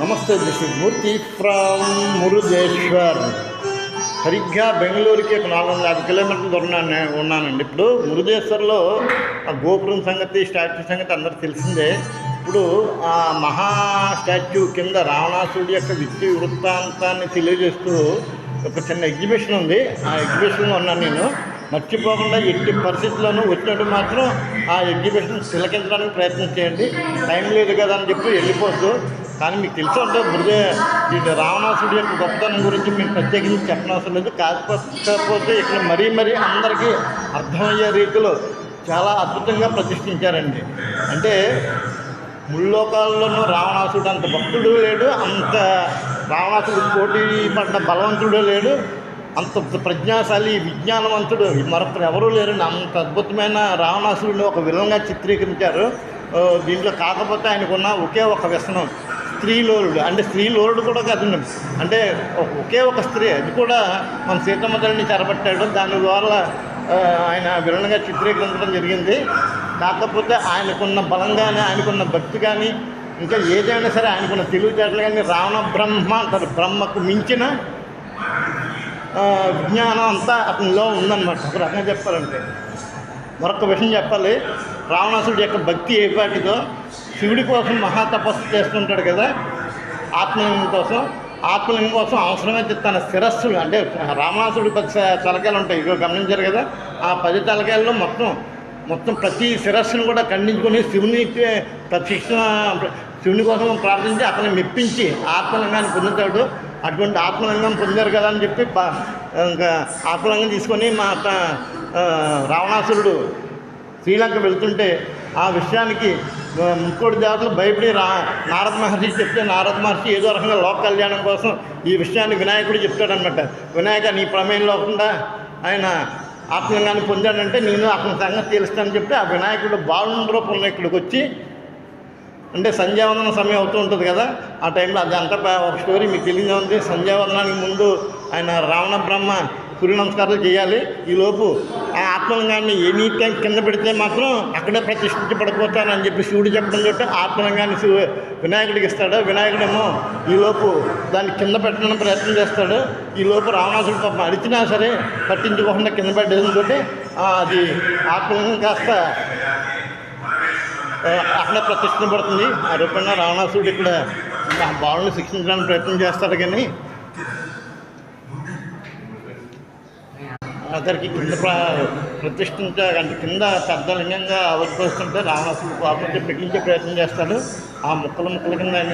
నమస్తే, this is Murthy from Murudeshwar. సరిగ్గా బెంగళూరుకి ఒక 450 కిలోమీటర్ల దూరం ఉన్నానండి. ఇప్పుడు మురుదేశ్వర్లో ఆ గోపురం సంగతి, స్టాచ్యూ సంగతి అందరికి తెలిసిందే. ఇప్పుడు ఆ మహా స్టాచ్యూ కింద రావణాసుడి యొక్క విద్య వృత్తాంతాన్ని తెలియజేస్తూ ఒక చిన్న ఎగ్జిబిషన్ ఉంది. ఆ ఎగ్జిబిషన్లో ఉన్నాను నేను. మర్చిపోకుండా ఎట్టి పరిస్థితుల్లోనూ వచ్చినట్టు మాత్రం ఆ ఎగ్జిబిషన్ తిలకించడానికి ప్రయత్నం చేయండి. టైం లేదు కదా అని చెప్పి వెళ్ళిపోద్దు. కానీ మీకు తెలిసి ఉంటే ఇది రావణాసుడి యొక్క గొప్పతనం గురించి మీకు ప్రత్యేకించి చెప్పనవసరం లేదు. కాకపోతే ఇక్కడ మరీ అందరికీ అర్థమయ్యే రీతిలో చాలా అద్భుతంగా ప్రతిష్ఠించారండి. అంటే ముల్లోకాల్లోనూ రావణాసుడు అంత భక్తుడు లేడు, అంత రావణాసుడు పోటీ పడ్డ బలవంతుడు లేడు, అంత ప్రజ్ఞాశాలి విజ్ఞానవంతుడు మరొకరు ఎవరూ లేరండి. అంత అద్భుతమైన రావణాసుడిని ఒక విలన్గా చిత్రీకరించారు దీంట్లో. కాకపోతే ఆయనకున్న ఒకే ఒక వ్యసనం, స్త్రీలోరుడు. అంటే స్త్రీలోరుడు కూడా కాదు, అంటే ఒకే ఒక స్త్రీ, అది కూడా మన సీతమ్మ తల్లిని చెరబట్టాడు. దాని ద్వారా ఆయన విలన్గా చిత్రీకరించడం జరిగింది. కాకపోతే ఆయనకున్న బలం కానీ, ఆయనకున్న భక్తి కానీ, ఇంకా ఏదైనా సరే ఆయనకున్న తెలివితేటలు కానీ, రావణ బ్రహ్మ అంటారు, బ్రహ్మకు మించిన విజ్ఞానం అంతా అతనిలో ఉందన్నమాట. ఒక రకంగా చెప్పాలంటే మరొక విషయం చెప్పాలి. రావణాసుడి యొక్క భక్తి ఏపాటిదో, శివుడి కోసం మహాతపస్సు చేస్తుంటాడు కదా, ఆత్మలింగం కోసం అవసరమైతే తన శిరస్సులు, అంటే రావణాసుడి 10 తలకాయలు ఉంటాయి, ఇవి గమనించారు కదా. ఆ 10 తలకాయల్లో మొత్తం ప్రతి శిరస్సును కూడా ఖండించుకొని శివుని కోసం ప్రార్థించి అతన్ని మెప్పించి ఆత్మలింగాన్ని పొందుతాడు. అటువంటి ఆత్మలింగం పొందారు కదా అని చెప్పి ఇంకా ఆత్మలింగం తీసుకొని రావణాసురుడు శ్రీలంక వెళ్తుంటే ఆ విషయానికి ముక్కోటి దేవతలు భయపడి నారద మహర్షి చెప్తే, నారద మహర్షి ఏదో రకంగా లోక కళ్యాణం కోసం ఈ విషయాన్ని వినాయకుడు చెప్తాడనమాట. వినాయక, నీ ప్రమేయం లేకుండా ఆయన ఆత్మలింగాన్ని పొందాడంటే నేను అతని సంగతి తెలుస్తానని చెప్పి ఆ వినాయకుడు బాలుని రూపంలో ఇక్కడికి వచ్చి, అంటే సంధ్యావందనం సమయం అవుతూ ఉంటుంది కదా, ఆ టైంలో అది అంతా ఒక స్టోరీ మీకు తెలియదే ఉంది. సంధ్యావందనానికి ముందు ఆయన రావణ బ్రహ్మ సూర్య నమస్కారాలు చేయాలి. ఈలోపు ఆ ఆత్మలింగాన్ని ఎనీ టైం కింద పెడితే మాత్రం అక్కడే ప్రతిష్ఠించబడిపోతానని చెప్పి శివుడు చెప్పడం తోటి ఆత్మలింగాన్ని వినాయకుడికి ఇస్తాడు. వినాయకుడేమో ఈలోపు దాన్ని కింద పెట్టడానికి ప్రయత్నం చేస్తాడు. ఈలోపు రావణాసుడు పాపం అడిచినా సరే పట్టించుకోకుండా కింద పెట్టడంతో అది ఆత్మలింగం కాస్త అక్కడే ప్రతిష్ఠించబడుతుంది. ఆ రూపంగా రావణాసుడు ఇక్కడ బాలుని శిక్షించడానికి ప్రయత్నం చేస్తాడు. కానీ అతనికి కింద అంటే కింద పెద్ద లింగంగా ఆవిర్భవిస్తుంటే రావణాసుడు కోపంతో పెట్టించే ప్రయత్నం చేస్తాడు. ఆ ముక్కల కింద ఆయన